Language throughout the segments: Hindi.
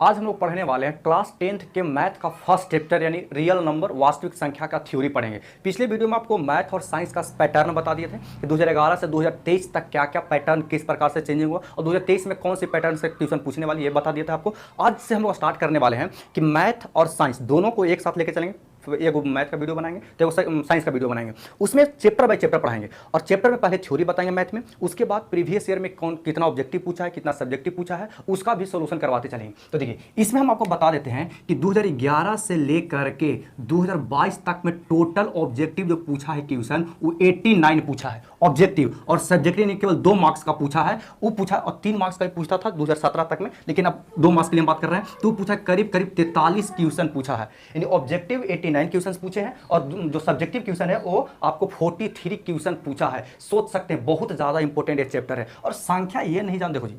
आज हम लोग पढ़ने वाले हैं क्लास 10th के मैथ का फर्स्ट चैप्टर यानी रियल नंबर वास्तविक संख्या का थ्योरी पढ़ेंगे। पिछले वीडियो में आपको मैथ और साइंस का पैटर्न बता दिए थे कि 2011 से 2023 तक क्या क्या पैटर्न किस प्रकार से चेंजिंग हुआ और 2023 में कौन से पैटर्न से ट्यूशन पूछने वाली ये बता दिया था आपको। आज से हम लोग स्टार्ट करने वाले हैं कि मैथ और साइंस दोनों को एक साथ लेकर चलेंगे। एक मैथ का वीडियो बनाएंगे तो साइंस का वीडियो बनाएंगे, उसमें चैप्टर बाय चैप्टर पढ़ाएंगे और चैप्टर में पहले थ्योरी बताएंगे मैथ में, उसके बाद प्रीवियस ईयर में कौन कितना ऑब्जेक्टिव पूछा है, कितना सब्जेक्टिव पूछा है, उसका भी सोल्यूशन करवाते चलेंगे। तो देखिए इसमें हम आपको बता देते हैं कि 2011 से लेकर के 2022 तक में टोटल ऑब्जेक्टिव जो पूछा है क्वेश्चन वो 89 पूछा है ऑब्जेक्टिव, और सब्जेक्टिव ने केवल 2 मार्क्स का पूछा है, वो पूछा और 3 मार्क्स का भी पूछता था 2017 तक में, लेकिन अब 2 मार्क्स के लिए हम बात कर रहे हैं। तो पूछा करीब 43 क्वेश्चन पूछा है, यानी ऑब्जेक्टिव 89 क्वेश्चन पूछे हैं और जो सब्जेक्टिव क्वेश्चन है वो आपको 43 क्वेश्चन पूछा है। सोच सकते हैं बहुत ज्यादा इंपॉर्टेंट एक चैप्टर है। और संख्या ये नहीं जान, देखो जी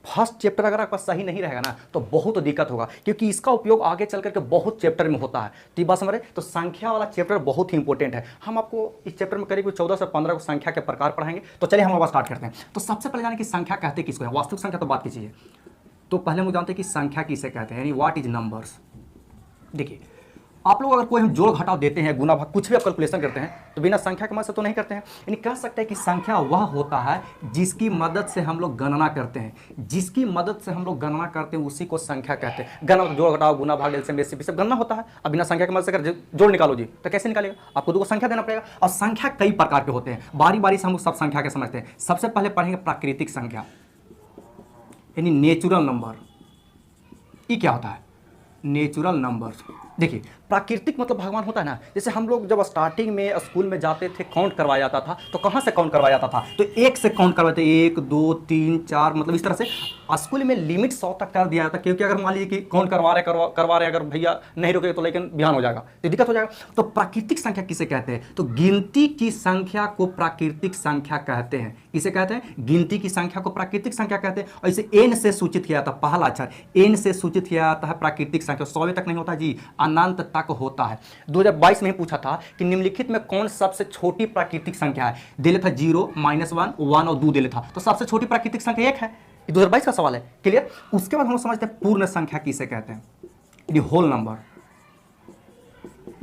फर्स्ट चैप्टर अगर आपका सही नहीं रहेगा ना तो बहुत दिक्कत होगा, क्योंकि इसका उपयोग आगे चल करके बहुत चैप्टर में होता है। तो ये बात समझ रहे, तो संख्या वाला चैप्टर बहुत ही इंपॉर्टेंट है। हम आपको इस चैप्टर में करीब 14 से 15 को संख्या के प्रकार पढ़ाएंगे। तो चलिए हम अब स्टार्ट करते हैं। तो सबसे पहले जाने की संख्या कहते हैं किसको है, वास्तविक संख्या तो बात कीजिए। तो पहले हम जानते हैं कि संख्या किसे कहते हैं, यानी व्हाट इज नंबर्स। देखिए आप लोग अगर कोई हम जोड़ घटाव देते हैं, गुना भाग कुछ भी आप कैलकुलेशन करते हैं तो बिना संख्या के मदद से तो नहीं करते हैं। यानी कह सकते हैं कि संख्या वह होता है जिसकी मदद से हम लोग गणना करते हैं, जिसकी मदद से हम लोग गणना करते हैं उसी को संख्या कहते हैं। गणना जोड़ घटाव गुना भाग एलसीएम बेसिस सब गणना होता है। अब बिना संख्या की मदद से अगर जोड़ निकालो जी तो कैसे निकालेगा, आपको 2 को संख्या देना पड़ेगा। और संख्या कई प्रकार के होते हैं, बारी बारी से हम लोग सब संख्या के समझते हैं। सबसे पहले पढ़ेंगे प्राकृतिक संख्या यानी नेचुरल नंबर। ये क्या होता है, नेचुरल नंबर। देखिए प्राकृतिक मतलब भगवान होता है ना, जैसे हम लोग जब स्टार्टिंग में स्कूल में जाते थे काउंट करवाया जाता था, तो कहाँ से काउंट करवाया जाता था, तो 1 से काउंट करवाते, 1 2 3 4 मतलब इस तरह से। स्कूल में लिमिट 100 तक कर दिया जाता, क्योंकि अगर मान लीजिए कि काउंट करवा रहे अगर भैया नहीं रुके तो लेकिन बिहान हो जाएगा तो दिक्कत हो जाएगा। तो प्राकृतिक संख्या किसे कहते हैं, तो गिनती की संख्या को प्राकृतिक संख्या कहते हैं। किसे कहते हैं, गिनती की संख्या को प्राकृतिक संख्या कहते हैं। और इसे एन से सूचित किया जाता है, पहला अक्षर एन से सूचित किया जाता है प्राकृतिक संख्या। 100 तक नहीं होता जी, अनंत तक होता है। 2022 में ही पूछा था कि निम्नलिखित में कौन सबसे छोटी प्राकृतिक संख्या है, दे लेता 0 -1 1 और 2 दे लेता, तो सबसे छोटी प्राकृतिक संख्या 1 है। ये 2022 का सवाल है, क्लियर। उसके बाद हम समझते हैं पूर्ण संख्या किसे कहते हैं, होल नंबर।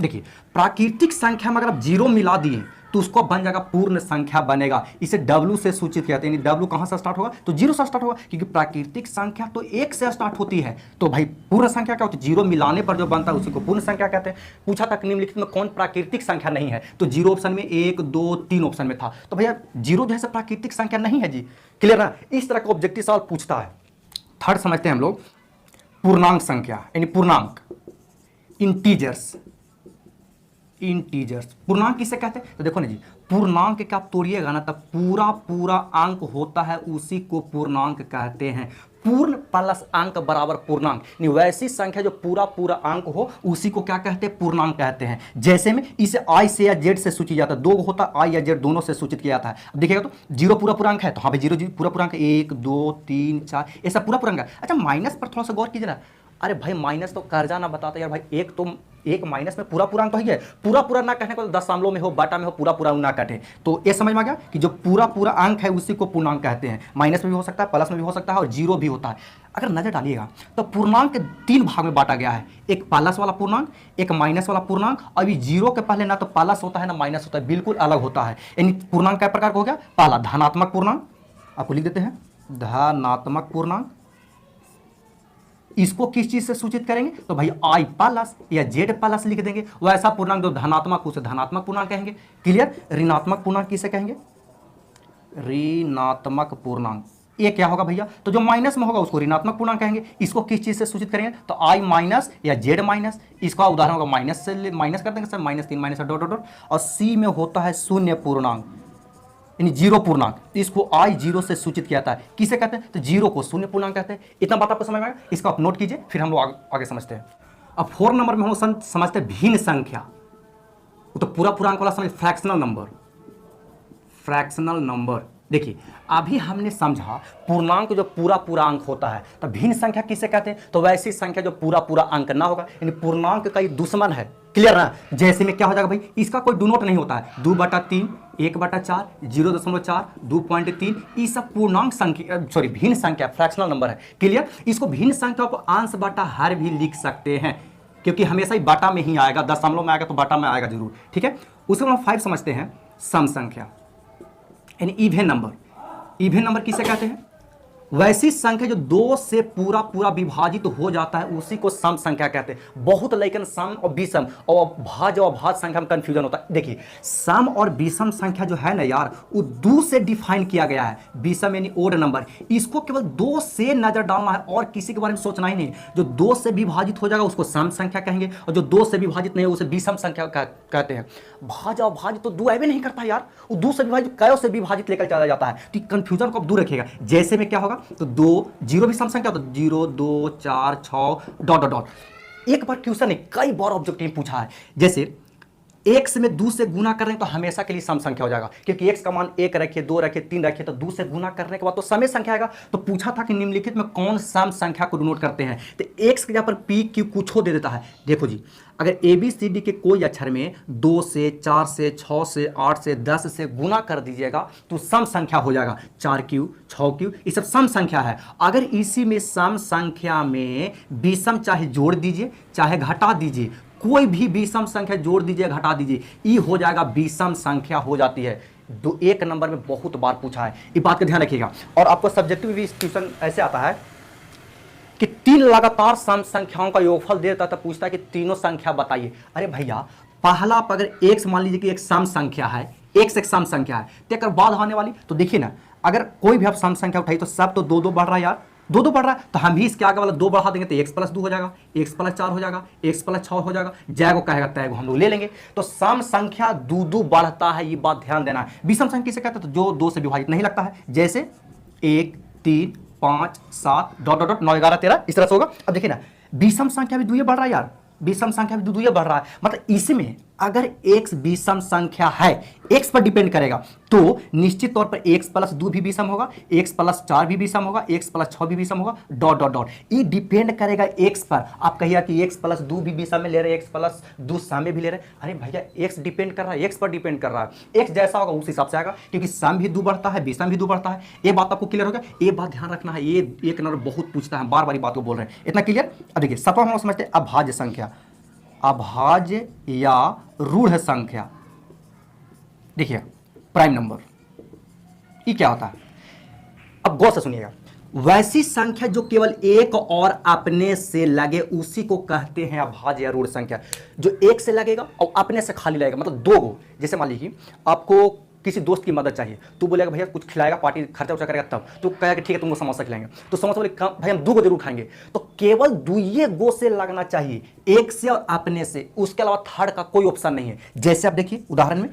देखिए प्राकृतिक संख्या में अगर आप 0 मिला दिए तो उसको बन जाएगा पूर्ण संख्या बनेगा। इसे W से सूचित किया जाता है, यानी W कहां से स्टार्ट होगा, तो 0 से स्टार्ट होगा, क्योंकि प्राकृतिक संख्या तो 1 से स्टार्ट होती है। तो भाई पूर्ण संख्या क्या होती है, 0 मिलाने पर जो बनता है उसी को पूर्ण संख्या कहते हैं। पूछा था कि निम्नलिखित में कौन प्राकृतिक संख्या नहीं है, तो 0 ऑप्शन में, 1 2 3 ऑप्शन में था। तो भैया 0 जैसे प्राकृतिक संख्या नहीं है जी, क्लियर ना। इस तरह का ऑब्जेक्टिव सवाल पूछता है। थर्ड समझते हैं हम लोग पूर्णांक संख्या यानी पूर्णांक, इंटीजर्स। इंटीजर्स पूर्णांक किसे कहते हैं, तो देखो ना जी पूर्णांक का आप तोड़िएगा ना तब पूरा पूरा अंक होता है, उसी को पूर्णांक कहते हैं। पूर्ण प्लस अंक बराबर पूर्णांक, नहीं वैसी संख्या जो पूरा पूरा अंक हो उसी को क्या कहते हैं, पूर्णांक कहते हैं। जैसे में इसे आई से या जेड से सूचित जाता है, 2 होता है आई या जेड दोनों से सूचित किया जाता है। अब देखिएगा तो 0 पूरा पूरा अंक है, तो हाँ भाई 0 पूरा पूरा अंक, 1 2 3 4 ऐसा पूरा पूरा अंक है। अच्छा माइनस पर थोड़ा सा गौर कीजिए ना, अरे भाई माइनस तो कर्जा ना बताते यार भाई, एक माइनस में पूरा पूरा अंक तो ही है। पूरा पूरा ना कहने को 10 सामलों में हो, बाटा में हो, पूरा पूरा ना कटे। तो ये समझ में आ गया कि जो पूरा पूरा अंक है उसी को पूर्णांक कहते हैं। माइनस में भी हो सकता है, प्लस में भी हो सकता है और 0 भी होता है। अगर नजर डालिएगा तो पूर्णांक 3 भाग में बांटा गया है, एक प्लस वाला पूर्णांक, एक माइनस वाला पूर्णांक। अभी 0 के पहले ना तो प्लस होता है ना माइनस होता है, बिल्कुल अलग होता है। यानी पूर्णांक क्या प्रकार का हो गया, पहला धनात्मक पूर्णांक, आपको लिख देते हैं धनात्मक पूर्णांक। इसको किस चीज से सूचित करेंगे, तो भाई आई प्लस या जेड प्लस लिख देंगे। वैसा पूर्णांक जो धनात्मक उसे धनात्मक पूर्णांक कहेंगे, क्लियर। ऋणात्मक पूर्णांक किसे कहेंगे, ऋणात्मक पूर्णांक। ये क्या होगा भैया, तो जो माइनस में होगा उसको ऋणात्मक पूर्णांक कहेंगे। इसको किस चीज से सूचित करेंगे, तो आई माइनस या जेड माइनस। इसका उदाहरण होगा माइनस से, माइनस कर देंगे सर, -3 -डॉट डॉट डॉट। और सी में होता है शून्य पूर्णांक यानी 0 पूर्णांक, इसको आई 0 से सूचित किया जाता है। किसे कहते हैं, तो 0 को शून्य पूर्णांक कहते हैं। इतना बात आपको समझ में आएगा, इसको आप नोट कीजिए, फिर हम लोग आगे समझते हैं। अब 4 नंबर में हम समझते हैं भिन्न संख्या। वो तो पूरा पूरा अंक वाला समझ, फ्रैक्शनल नंबर। फ्रैक्शनल नंबर देखिए अभी हमने समझा पूर्णांक जो पूरा पूरा अंक होता है, तो भिन्न संख्या किसे कहते हैं, तो वैसी संख्या जो पूरा पूरा अंक ना होगा, यानी पूर्णांक का ही दुश्मन है, क्लियर ना। जैसे में क्या हो जाएगा भाई, इसका कोई डू नोट नहीं होता है, 2/3 1/4, 0.4, 2.3, ये सब पूर्णांक संख्या, सॉरी भिन्न संख्या, फ्रैक्शनल नंबर है। क्लियर? इसको भिन्न संख्या को अंश बटा हर भी लिख सकते हैं, क्योंकि हमेशा ही बटा में ही आएगा, दशमलव में आएगा तो बटा में आएगा जरूर। ठीक है, उसके बाद 5 समझते हैं, सम संख्या यानी इवन नंबर। इवन नंबर किसे कहते हैं? वैसी संख्या जो 2 से पूरा पूरा विभाजित हो जाता है उसी को सम संख्या कहते हैं। बहुत लेकिन सम और विषम और भाज्य और अभाज्य संख्या में कंफ्यूजन होता है। देखिए, सम और विषम संख्या जो है ना यार, वो 2 से डिफाइन किया गया है। विषम यानी ओड नंबर, इसको केवल 2 से नजर डालना है और किसी के बारे में सोचना ही नहीं। जो 2 से विभाजित हो जाएगा उसको सम संख्या कहेंगे, और जो 2 से विभाजित नहीं है उसे विषम संख्या कहते हैं। भाज्य और अभाज्य तो 2 भी नहीं करता यार, वो 2 से विभाजित कयो से विभाजित लेकर चला जाता है। तो कंफ्यूजन को आप दूर रखिएगा। जैसे में क्या होगा, तो 2 जीरो भी सम संख्या, तो 0 2 4 6 डॉट डॉट डॉट। एक बार क्वेश्चन है, कई बार ऑब्जेक्टिव में पूछा है, जैसे x में 2 से गुना कर रहे हैं तो हमेशा के लिए सम संख्या हो जाएगा, क्योंकि x का मान 1 रखिए, 2 रखिए, 3 रखिए, तो 2 से गुना करने के बाद तो समय संख्या आएगा। तो पूछा था कि निम्नलिखित में कौन सम संख्या को डिनोट करते हैं, तो x के जगह पर p q कुछ हो दे देता है। देखो जी, अगर ए बी सी डी के कोई अक्षर में 2 से 4 से 6 से 8 से 10 से गुना कर दीजिएगा तो सम संख्या हो जाएगा। 4q 6q ये सब सम संख्या है। अगर इसी में सम संख्या में विषम चाहे जोड़ दीजिए चाहे घटा दीजिए, कोई भी विषम संख्या जोड़ दीजिए घटा दीजिए, ये हो जाएगा विषम संख्या हो जाती है। 1 नंबर में बहुत बार पूछा है, ये बात का ध्यान रखिएगा। और आपको सब्जेक्टिव भी क्वेश्चन ऐसे आता है कि 3 लगातार सम संख्याओं का योगफल देता था, पूछता है कि तीनों संख्या बताइए। अरे भैया, पहला आप अगर x मान लीजिए कि एक सम संख्या है, x एक सम संख्या है, तो एक बाद आने वाली, तो देखिए ना, अगर कोई भी आप सम संख्या उठाइए तो सब तो 2 बढ़ रहा है यार, 2 बढ़ रहा है, तो हम भी इसके आगे वाला 2 बढ़ा देंगे तो x + 2 हो जाएगा, x + 4 हो जाएगा, x + 6 हो जाएगा, जय को कहेगा तय को हम लोग ले लेंगे। तो सम संख्या 2 बढ़ता है, ये बात ध्यान देना है। विषम संख्या किसे कहते हैं? तो जो 2 से विभाजित नहीं लगता है, जैसे 1 3 5 7 डॉट डॉट डॉट 9 11 13 इस तरह से होगा। अब देखिए ना, विषम संख्या भी 2 बढ़ रहा है यार, विषम संख्या भी 2 बढ़ रहा है, मतलब इसमें अगर x विषम संख्या है, x पर डिपेंड करेगा, तो निश्चित तौर पर x + 2 भी विषम होगा, x + 4 भी विषम होगा, x + 6 भी विषम होगा, डॉट डॉट डॉट। ये डिपेंड करेगा x पर। आप कहिए कि x + 2 भी विषम में ले रहे हैं, x + 2 सम में भी ले रहे हैं। अरे भैया, x डिपेंड कर रहा है, x पर डिपेंड कर रहा है, x जैसा होगा उस हिसाब से आएगा, क्योंकि सम भी 2 बढ़ता है, विषम भी 2 बढ़ता है। ये बात आपको क्लियर हो गया? ये बात ध्यान रखना है, ये 1 नंबर बहुत पूछता है, बार बार बात को बोल रहे हैं, इतना क्लियर? अब देखिए, 7वां हम लोग समझते हैं अभाज्य संख्या, अभाज्य या रूढ़ संख्या। देखिए, प्राइम नंबर, ये क्या होता है? अब गौर से सुनिएगा। वैसी संख्या जो केवल एक और अपने से लगे उसी को कहते हैं अभाज्य या रूढ़ संख्या। जो एक से लगेगा और अपने से खाली लगेगा, मतलब 2 गो। जैसे मान लीजिए आपको किसी दोस्त की मदद चाहिए, तू बोलेगा भैया कुछ खिलाएगा, पार्टी खर्चा उर्चा करेगा, तब तो कहेगा कि ठीक है तुमको समोसा खिलाएंगे, तो समोसा बोले भाई हम 2 गो जरूर खाएंगे। तो केवल 2 गो से लगना चाहिए, एक से और अपने से, उसके अलावा थर्ड का कोई ऑप्शन नहीं है। जैसे आप देखिए उदाहरण में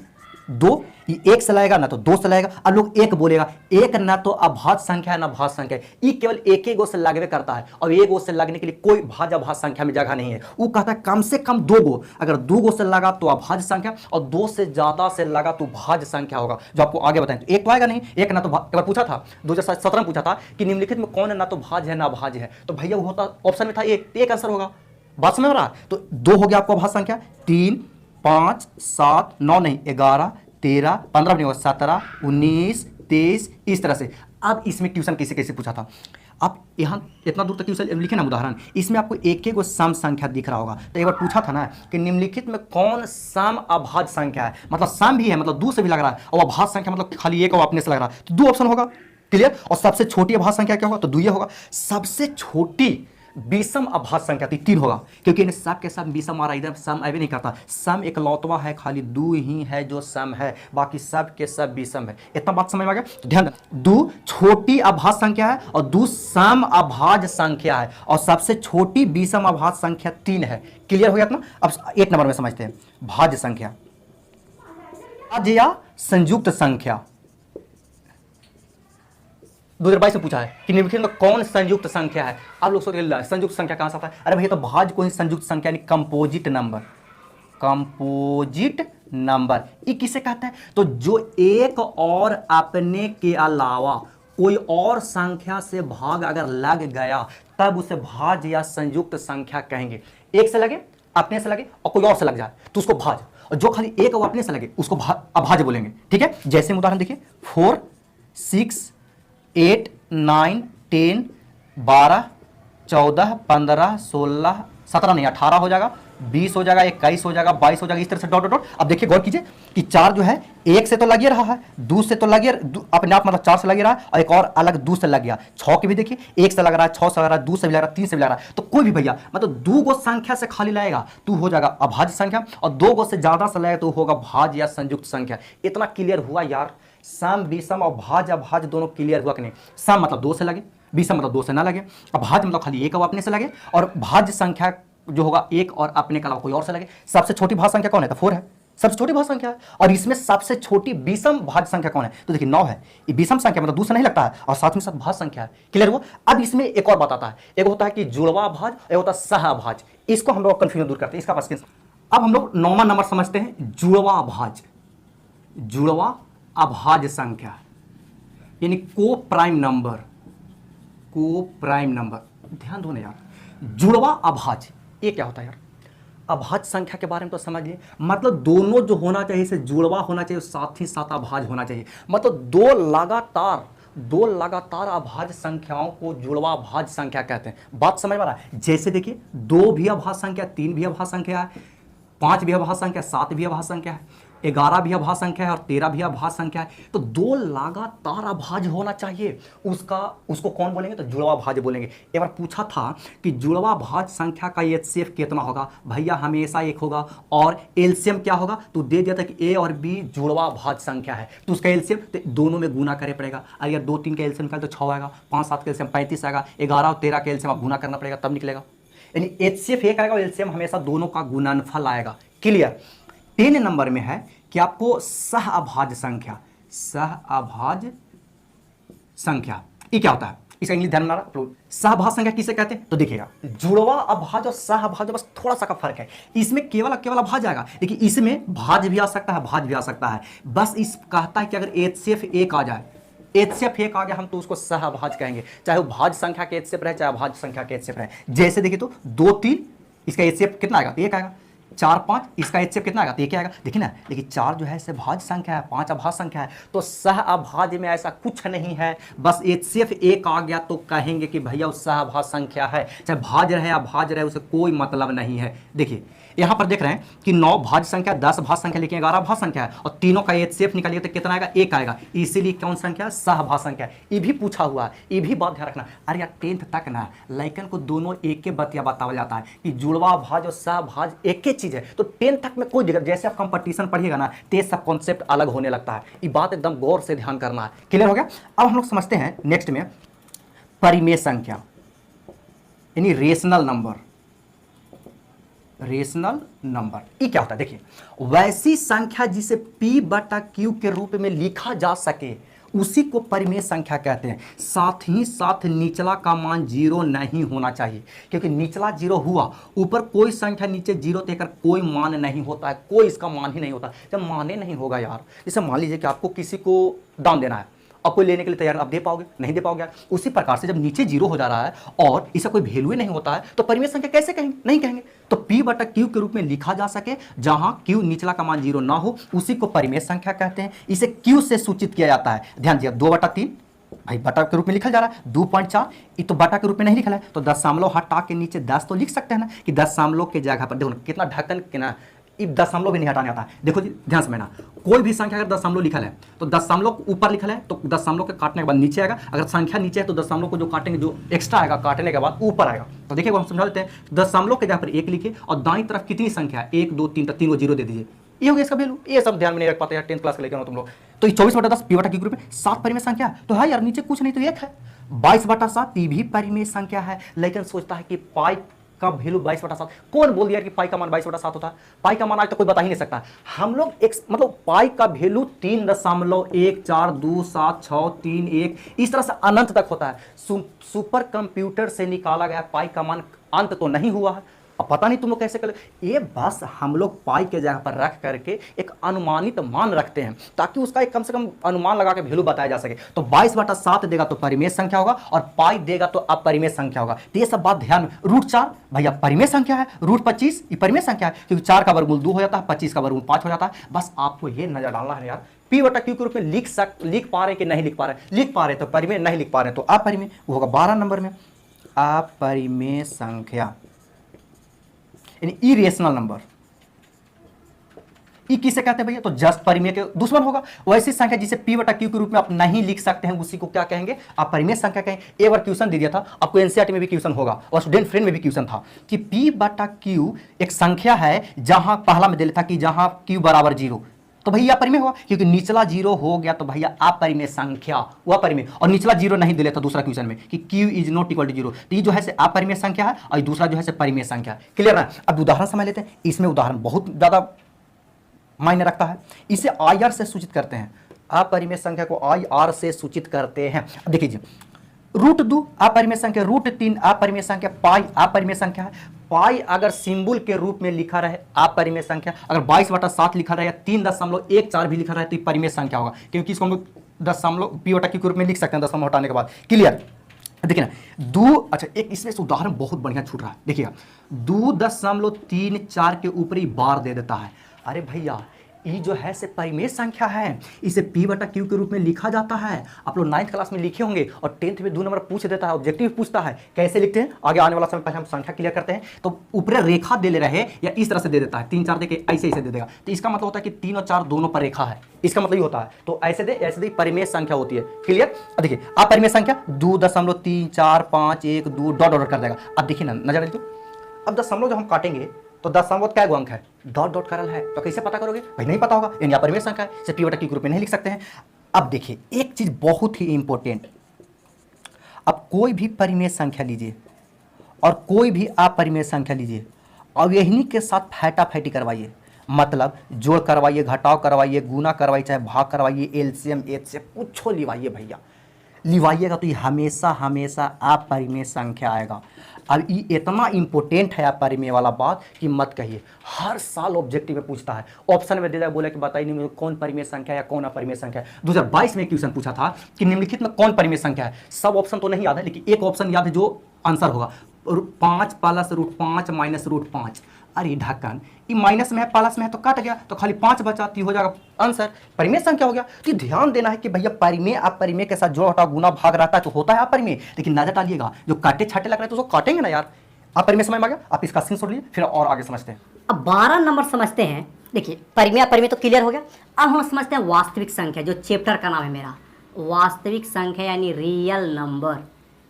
2, ये 1 से लगेगा ना तो 2 से लगेगा। अब लोग 1 बोलेगा, 1 ना तो अभाज्य संख्या है ना भाज्य संख्या है, ये केवल 1 गो से लगवे करता है, और 1 गो से लगने के लिए कोई भाज्य अभाज्य संख्या में जगह नहीं है। वो कहता है कम से कम 2 गो, अगर 2 गो से लगा तो अभाज्य संख्या, और 2 से ज्यादा से लगा तो भाज्य संख्या होगा, जो आपको आगे बताएं। तो 1 तो आएगा नहीं, 1 ना तो एक बार पूछा था 2017 में पूछा था कि निम्नलिखित में कौन है ना तो भाज्य है ना अभाज्य है, तो भैया वो होता ऑप्शन में था 1 आंसर होगा। बात समझ रहा? तो 2 हो गया आपको अभाज्य संख्या, 3 5 7 9 नहीं 11 13 15 नहीं होगा, 17 19 23 इस तरह से। अब इसमें ट्यूशन कैसे कैसे पूछा था, आप यहाँ इतना दूर तक ट्यूशन लिखे ना उदाहरण, इसमें आपको एक गो सम संख्या दिख रहा होगा। तो एक बार पूछा था ना कि निम्नलिखित में कौन सम अभाज्य संख्या है, मतलब सम भी है, मतलब 2 से भी लग रहा है, और अभाज्य संख्या मतलब खाली 1 और अपने से लग रहा है, तो 2 ऑप्शन होगा। क्लियर? और सबसे छोटी अभाज्य संख्या क्या होगा? तो 2 होगा। सबसे छोटी विषम अभाज्य संख्या 3 होगा, क्योंकि इन सब के सब विषम आ रहा है, इधर सम अभी नहीं करता। सम एक लौतवा है, खाली 2 ही है जो सम है, बाकी सब के सब विषम है। इतना बात समझ में आ गया? तो ध्यान, 2 छोटी अभाज्य संख्या है और 2 सम अभाज्य संख्या है, और सबसे छोटी विषम अभाज्य संख्या 3 है। क्लियर हो गया इतना? अब 1 नंबर में समझते हैं भाज्य संख्या, भाज्य या संयुक्त संख्या। 2022 में पूछा है कि निम्नलिखित में कौन संयुक्त संख्या है। आप लोग सोच रहे संयुक्त संख्या कहां से आता है? अरे भैया, तो भाज्य कोई संयुक्त संख्या यानी कंपोजिट नंबर, कंपोजिट नंबर ये किसे कहते हैं? तो जो एक और अपने के अलावा कोई और संख्या से भाग अगर लग गया तब उसे भाज्य या संयुक्त संख्या कहेंगे। एक से लगे, अपने से लगे और कोई और से लग जाए तो उसको भाज्य, और जो खाली एक और अपने से लगे उसको अभाज्य बोलेंगे। ठीक है, जैसे उदाहरण देखिए 4 6 8 9 10 12 14 15 16 17 नहीं 18 हो जाएगा, 20 हो जाएगा, 21 हो जाएगा, 22 हो जाएगा, इस तरह से डॉट डॉट डॉट। अब देखिए गौर कीजिए कि 4 जो है एक से तो लगे रहा है, 2 से तो लगे अपने आप मतलब 4 से लगे रहा है, और एक और अलग 2 से लग गया। 6 के भी देखिए 1 से लग रहा है, 6 से लग रहा है, 2 से भी लग रहा है, 3 से भी लग रहा है। तो कोई भी भैया मतलब 2 गो संख्या से खाली लगेगा तो हो जाएगा अभाज्य संख्या, और 2 गो से ज्यादा से लगेगा तो होगा भाज्य या संयुक्त संख्या। इतना क्लियर हुआ यार? सम विषम और भाज्य अभाज्य दोनों क्लियर हुआ कि नहीं? सम मतलब 2 से लगे, विषम मतलब 2 से ना लगे, अभाज्य मतलब खाली एक और अपने से लगे, और भाज्य संख्या जो होगा एक और अपने के अलावा कोई और से लगे। सबसे छोटी भाज्य संख्या कौन है? तो 4 है, सबसे छोटी भाज्य संख्या है। और इसमें सबसे छोटी विषम भाज्य संख्या कौन है? तो देखिए 9 है। ये विषम संख्या मतलब 2 से नहीं लगता है, और साथ में साथ भाज्य संख्या है। क्लियर हुआ? अब इसमें एक और बात आता है, एक होता है कि जुड़वा भाज्य, एक होता है सहअभाज्य। इसको हम लोग कंफ्यूजन दूर करते हैं, इसका पास। अब हम लोग 9वां नंबर समझते हैं, जुड़वा भाज्य। जुड़वा अभाज्य संख्या यानी को प्राइम नंबर, को प्राइम नंबर। ध्यान दो ना यार, जुड़वा अभाज्य ये क्या होता है यार? अभाज्य संख्या के बारे में तो समझ लिए, मतलब दोनों जो होना चाहिए से जुड़वा होना चाहिए, साथ ही साथ अभाज्य होना चाहिए। मतलब दो लगातार अभाज्य संख्याओं को जुड़वा अभाज्य संख्या कहते हैं। बात समझ में आ रहा है? जैसे देखिए 2 भी अभाज्य संख्या, 3 भी अभाज्य संख्या है, 5 भी अभाज्य संख्या, 7 भी अभाज्य संख्या है, 11 भी अभाज्य संख्या है, और 13 भी अभाज्य संख्या है। तो 2 लगातार अभाज्य होना चाहिए, उसको कौन बोलेंगे? तो जुड़वा भाज्य बोलेंगे। एक बार पूछा था कि जुड़वा भाज्य संख्या का एचसीएफ कितना होगा? भैया हमेशा 1 होगा, और एलसीएम क्या होगा? तो दे दिया था कि ए और बी जुड़वा भाज्य संख्या है, तो उसका एलसीएम तो दोनों में गुना करे पड़ेगा। अगर 2 3 का एलसीएम निकाले तो 6 आएगा, 5 7 का एलसीएम 35 आएगा, 11 और 13 का एलसीएम आप गुना करना पड़ेगा तब निकलेगा। यानी एचसीएफ 1 आएगा और एलसीएम हमेशा दोनों का गुणनफल आएगा। क्लियर? 10 नंबर में है कि आपको सहअभाज्य संख्या, सहअभाज्य संख्या ये क्या होता है? इसका इंग्लिश ध्यान में रहा। सहअभाज्य संख्या किसे कहते हैं? तो देखिएगा जुड़वा अभाज्य और सहअभाज्य बस थोड़ा सा का फर्क है। इसमें केवल अभाज्य आएगा, लेकिन इसमें भाज्य भी आ सकता है, भाज्य भी आ सकता है। बस इस कहता है कि अगर एचसीएफ 1 आ जाए, एचसीएफ 1 आ गया हम तो उसको सहअभाज्य कहेंगे, चाहे वो भाज्य संख्या के एचसीएफ रहे चाहे अभाज्य संख्या के एचसीएफ रहे। जैसे देखिए तो 2 3 इसका एचसीएफ कितना आएगा? 1 आएगा। 4 5 इसका एचसीएफ कितना आएगा? तो 1 आएगा। देखिए ना, लेकिन 4 जो है इसे भाज्य संख्या है, 5 अभाज्य संख्या है। तो सहअभाज्य में ऐसा कुछ नहीं है, बस एचसीएफ 1 आ गया तो कहेंगे कि भैया वो सहअभाज्य संख्या है, चाहे भाज्य रहे अभाज्य रहे उसे कोई मतलब नहीं है। देखिए यहाँ पर देख रहे हैं कि 9 भाज्य संख्या, 10 भाज्य संख्या, लेकिन 11 भाज्य संख्या है, और तीनों का एचसीएफ निकालिए तो कितना आएगा? 1 आएगा। इसीलिए कौन संख्या? सहअभाज्य संख्या। ये भी पूछा हुआ है, ये भी बात ध्यान रखना। अरे यार 10th तक ना लइकन को दोनों एक के बतिया बताया जाता है कि जुड़वा भाज्य और सहअभाज्य एक ही चीज है। तो 10th तक में कोई दिक्कत, जैसे आप कंपटीशन पढ़िएगा ना तो सब कॉन्सेप्ट अलग होने लगता है। ये बात एकदम गौर से ध्यान करना है। क्लियर हो गया? अब हम लोग समझते हैं नेक्स्ट में परिमेय संख्या यानी रेशनल नंबर। रेशनल नंबर ये क्या होता है? देखिए वैसी संख्या जिसे P/Q के रूप में लिखा जा सके उसी को परिमेय संख्या कहते हैं। साथ ही साथ निचला का मान 0 नहीं होना चाहिए, क्योंकि निचला 0 हुआ, ऊपर कोई संख्या नीचे 0 देकर कोई मान नहीं होता है, कोई इसका मान ही नहीं होता। जब माने नहीं होगा यार, जैसे मान लीजिए कि आपको किसी को दान देना है, अब कोई लेने के लिए तैयार, आप दे पाओगे? नहीं दे पाओगे। उसी प्रकार से जब नीचे 0 हो जा रहा है और इसका कोई वैल्यू नहीं होता है तो परिमेय संख्या कैसे कहेंगे? नहीं कहेंगे। तो P/Q के रूप में लिखा जा सके, जहां Q निचला का मान 0 ना हो उसी को परिमेय संख्या कहते हैं। इसे Q से सूचित किया जाता है। ध्यान दिया 2/3 भाई बटा के रूप में लिखा जा रहा है, 2.4 ये तो बटा के रूप में नहीं लिखा है, तो दशमलव हटा के नीचे 10 तो लिख सकते हैं ना, कि दशमलव के जगह पर देखो कितना ढक्कन के ना, दशमलव भी नहीं हटाने आता है। देखो जी ध्यान समझना, कोई भी संख्या अगर दशमलव लिखल है तो दशमलव ऊपर लिखल है तो दशमलव के काटने के बाद नीचे आएगा, अगर संख्या नीचे है तो दशमलव को जो काटेंगे जो एक्स्ट्रा आएगा काटने के बाद ऊपर आएगा। तो देखिए हम समझा देते हैं, दशमलव के जगह पर 1 लिखिए और दाईं तरफ कितनी संख्या है? 1 2 3 तो 3 को 0 दे दीजिए, ये हो गया इसका वैल्यू। ये सब ध्यान में नहीं रख पाते यार, 10th क्लास के लेकर तुम लोग। तो 24/10 P/Q ग्रुप में 7 परिमेय संख्या, तो है यार नीचे कुछ नहीं तो 1 है। 22/7 ये भी परिमेय संख्या है, लेकिन सोचता है कि पाई का वैल्यू 22/7। कौन बोल दिया कि पाई का मान 22/7 होता है? पाई का मान आज तक कोई बता ही नहीं सकता। हम लोग एक मतलब पाई का वैल्यू 3.142763 इस तरह से अनंत तक होता है। सुपर कंप्यूटर से निकाला गया पाई का मान अंत तो नहीं हुआ है, अब पता नहीं तुम लोग कैसे कर, ये बस हम लोग पाई के जगह पर रख करके एक अनुमानित मान रखते हैं ताकि उसका एक कम से कम अनुमान लगा के वैल्यू बताया जा सके। तो 22/7 देगा तो परिमेय संख्या होगा और पाई देगा तो अपरिमेय संख्या होगा। तो ये सब बात ध्यान में। √4 भैया परिमेय संख्या है, √25 ये परिमेय संख्या है क्योंकि 4 का वर्गमूल 2 हो जाता है, 25 का वर्गमूल 5 हो जाता है। बस आपको ये नजर डालना है यार, P/Q के रूप में लिख पा रहे कि नहीं लिख पा रहे, लिख पा रहे तो परिमेय, नहीं लिख पा रहे तो अपरिमेय। वो होगा 12 नंबर में अपरिमेय संख्या यानी इरेशनल नंबर। ई किसे कहते हैं भैया? तो जस्ट परिमेय के दुश्मन होगा। वैसी संख्या जिसे P/Q के रूप में आप नहीं लिख सकते हैं उसी को क्या कहेंगे? आप परिमेय संख्या कहेंगे। एक बार क्वेश्चन दे दिया था आपको, एनसीईआरटी में भी क्वेश्चन होगा और स्टूडेंट फ्रेंड में भी क्वेश्चन था कि P/Q एक संख्या है जहां पहला में दे लेता कि जहां Q बराबर 0, तो भैया परिमेय हुआ क्योंकि निचला 0 हो गया तो भैया अपरिमेय संख्या वह परिमेय, और निचला 0 नहीं दे लेता दूसरा क्वेश्चन में कि Q is not equal to 0, तो ये जो है से अपरिमेय संख्या है और दूसरा जो है से परिमेय संख्या। क्लियर ना? अब उदाहरण समझ लेते हैं। इसमें उदाहरण बहुत ज्यादा मायने रखता है। इसे IR से सूचित करते हैं, अपरिमेय संख्या को IR से सूचित करते हैं। अब देखिए √2 अपरिमेय संख्या, √3 अपरिमेय संख्या, पाई अपरिमेय संख्या है। पाई अगर सिंबल के रूप में लिखा रहे अपरिमेय संख्या, अगर 22/7 लिखा रहे या 3.14 भी लिखा रहे तो परिमेय संख्या होगा क्योंकि इसको हम लोग दशमलव P/Q के रूप में लिख सकते हैं दशमलव हटाने के बाद। क्लियर? देखिए ना 2, अच्छा एक इसमें से उदाहरण बहुत बढ़िया छूट रहा है। देखिएगा 2.34 के ऊपर ही बार दे देता है। अरे भैया ये जो है से परिमेय संख्या है, इसे P/Q के रूप में लिखा जाता है। आप लोग 9th क्लास में लिखे होंगे और 10th में 2 नंबर पूछ देता है, ऑब्जेक्टिव पूछता है। कैसे लिखते हैं आगे आने वाला समय, पहले हम संख्या क्लियर करते हैं। तो ऊपर रेखा दे ले रहे या इस तरह से दे देता है, 3 4 दे के ऐसे दे देगा, तो इसका मतलब होता है कि 3 और 4 दोनों पर रेखा है, इसका मतलब ये होता है। तो ऐसे दे परिमेय संख्या होती है। क्लियर? देखिए अपरिमेय संख्या 2.3451 2 डॉट डॉट कर देगा। अब देखिए ना, नजर दीजिए, अब दशमलव जब हम काटेंगे तो दशमलव क्या अंक है? डॉट डॉट करल है, तो कैसे पता करोगे भाई? नहीं पता होगा, यानी अपरिमेय संख्या है, इसे P/Q के रूप में नहीं लिख सकते हैं। अब देखिए एक चीज बहुत ही इंपॉर्टेंट, अब कोई भी परिमेय संख्या लीजिए और कोई भी अपरिमेय संख्या लीजिए और यही के साथ फैटाफैटी करवाइए, मतलब जोड़ करवाइए, घटाव करवाइए, गुना करवाइए, चाहे भाग करवाइए, एलसीएम एचसीएफ कुछ लिवाइए भैया, लिवाइएगा तो ये हमेशा हमेशा अपरिमेय संख्या आएगा। अब ये इतना इंपॉर्टेंट है अपरिमेय वाला बात कि मत कहिए, हर साल ऑब्जेक्टिव में पूछता है, ऑप्शन में दे दिया, बोला कि बताइए नहीं मुझे कौन परिमेय संख्या या कौन अपरिमेय संख्या है। 2022 में क्वेश्चन पूछा था कि निम्नलिखित में कौन परिमेय संख्या है। सब ऑप्शन तो नहीं याद है लेकिन एक ऑप्शन याद है जो आंसर होगा 5 + √5 - √5। अरे ढक्कन, ये माइनस में है प्लस में है तो कट गया, तो खाली 5 बचा, तो हो जाएगा आंसर परिमेय संख्या हो गया। तो ध्यान देना है कि भैया परिमेय अपरिमेय के साथ जोड़ घटाव गुना भाग रहता है तो होता है अपरिमेय, लेकिन नजर डालिएगा जो काटे छाटे लग रहे हैं तो उसको काटेंगे ना यार। अपरिमेय समझ में आ गया? आप इसका स्क्रीनशॉट लीजिए, फिर और आगे समझते हैं। अब 12 नंबर समझते हैं। देखिए परिमेय अपरिमेय तो क्लियर हो गया। अब हम समझते हैं वास्तविक संख्या, जो चैप्टर का नाम है मेरा, वास्तविक संख्या यानी रियल नंबर।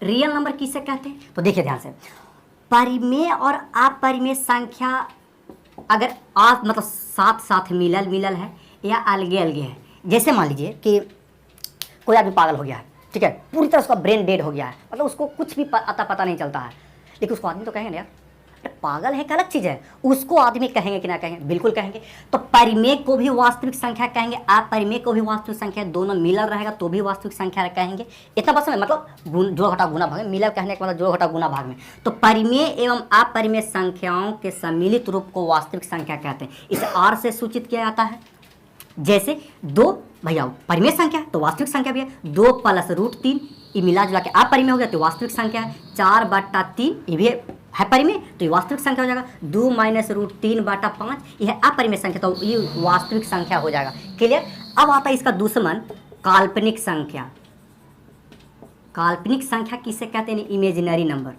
रियल नंबर किसे कहते हैं? तो देखिए ध्यान से, परिमेय और अपरिमेय संख्या अगर आप मतलब साथ साथ मिलल है या अलगे अलगे है। जैसे मान लीजिए कि कोई आदमी पागल हो गया है, ठीक है, पूरी तरह उसका ब्रेन डेड हो गया है, मतलब उसको कुछ भी पता नहीं चलता है, लेकिन उसको आदमी तो कहेंगे यार अरे पागल है, एक अलग चीज़ है, उसको आदमी कहेंगे कि ना कहेंगे? बिल्कुल कहेंगे। तो परिमेय को भी वास्तविक संख्या कहेंगे, अपरिमेय को भी वास्तविक संख्या, दोनों मिलल रहेगा तो भी वास्तविक संख्या कहेंगे। इतना बस में मतलब जोड़ घटाव गुना भाग में, मिलल कहने का मतलब जोड़ घटाव गुना भाग में। तो परिमेय एवं अपरिमेय संख्याओं के सम्मिलित रूप को वास्तविक संख्या कहते हैं। इसे R से सूचित किया जाता है। जैसे 2 भैया परिमेय संख्या तो वास्तविक संख्या भी है, 2 + √3 ये मिला जुला के अपरिमेय हो गया तो वास्तविक संख्या है। 4/3 ये भी है परिमेय तो ये वास्तविक संख्या हो जाएगा। 2 - √3/5 ये है अपरिमेय संख्या तो ये वास्तविक संख्या हो जाएगा। क्लियर? अब आता है इसका दुश्मन काल्पनिक संख्या। काल्पनिक संख्या किसे कहते हैं? Imaginary number.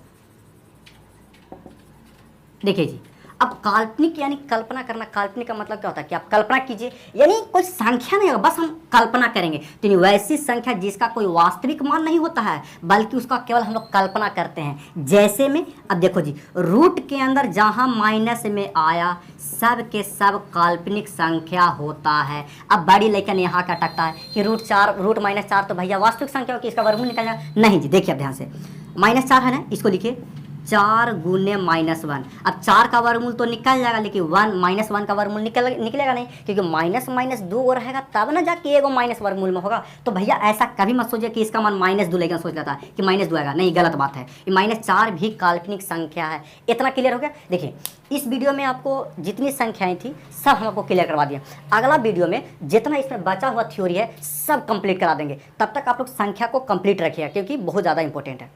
देखिए जी, अब काल्पनिक यानी कल्पना करना। काल्पनिक का मतलब क्या होता है कि आप कल्पना कीजिए, यानी कोई संख्या नहीं होगा, बस हम कल्पना करेंगे। तो वैसी संख्या जिसका कोई वास्तविक मान नहीं होता है बल्कि उसका केवल हम लोग कल्पना करते हैं। जैसे में अब देखो जी, रूट के अंदर जहां माइनस में आया सब के सब काल्पनिक संख्या होता है। अब बड़ी लेकिन यहाँ क्या अटकता है कि √4 तो भैया वास्तविक संख्या हो कि इसका वर्गमूल निकल जाए? नहीं जी, देखिए अब ध्यान से, -4 है ना, इसको लिखिए 4 गुने -1। अब 4 का वर्गमूल तो निकल जाएगा, लेकिन 1 का वर्गमूल निकलेगा नहीं, क्योंकि माइनस माइनस 2 और रहेगा तब ना जाके एगो माइनस वर्गमूल में होगा। तो भैया ऐसा कभी मत सोचिए कि इसका मान -2, लेकिन सोच लेता है कि -2 आएगा, नहीं, गलत बात है। ये -4 भी काल्पनिक संख्या है। इतना क्लियर हो गया। देखिए इस वीडियो में आपको जितनी संख्याएं थी सब हम आपको क्लियर करवा दिए। अगला वीडियो में जितना इसमें बचा हुआ थ्योरी है सब कंप्लीट करा देंगे। तब तक आप लोग संख्या को कंप्लीट रखिएगा, क्योंकि बहुत ज़्यादा इंपॉर्टेंट है।